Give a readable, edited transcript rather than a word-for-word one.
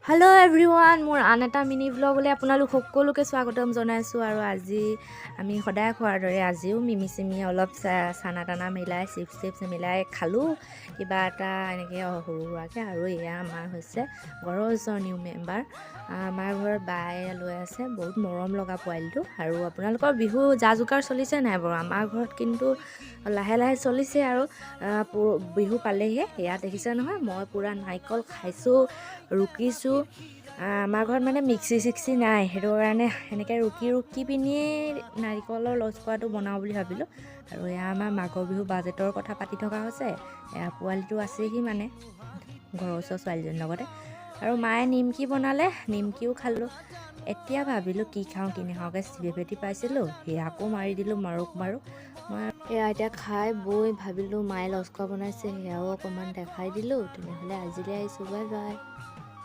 Hello' everyone, মোৰ আন এটা মিনি ভ্লগলৈ আপোনালোক সকলোকে স্বাগতম জনাইছোঁ। আৰু আজি আমি সদায় খোৱাৰ দৰে আজিও মিমি চিমি অলপ চানা টানা মিলাই চিপছ মিলাই খালোঁ কিবা এটা এনেকৈ সৰু সুৰাকৈ। আৰু এয়া আমাৰ হৈছে ঘৰৰ ওচৰৰ নিউ মেম্বাৰ, আমাৰ ঘৰত বায়ে লৈ আছে, বহুত মৰম লগা পোৱালিটো। আৰু আপোনালোকৰ বিহু যা যোগাৰ চলিছে নাই বাৰু? আমাৰ ঘৰত কিন্তু লাহে লাহে চলিছে আৰু বিহু পালেহিয়ে। ইয়াত দেখিছে নহয়, মই পূৰা নাৰিকল খাইছোঁ, ৰুকিছোঁ। আমাৰ ঘৰত মানে মিক্সি চিক্সি নাই, সেইটো কাৰণে এনেকৈ ৰুকি পিনিয়ে নাৰিকলৰ লস্কৰাটো বনাওঁ বুলি ভাবিলোঁ। আৰু এয়া আমাৰ মাঘৰ বিহু বাজেটৰ কথা পাতি থকা হৈছে। এয়া পোৱালিটো আছেহি মানে ঘৰৰ ওচৰৰ ছোৱালীজনীৰ লগতে। আৰু মায়ে নিমকি বনালে, নিমকিও খালোঁ। এতিয়া ভাবিলোঁ কি খাওঁ কি নাখাওঁকৈ চিপি পেটি পাইছিলোঁ, সেয়াকো মাৰি দিলোঁ মাৰো মই এয়া এতিয়া খাই বৈ ভাবিলোঁ মায়ে লস্কৰা বনাইছে, সেয়াও অকণমান দেখাই দিলোঁ। তেনেহ'লে আজিলৈ আহিছোঁ, বাই বাই।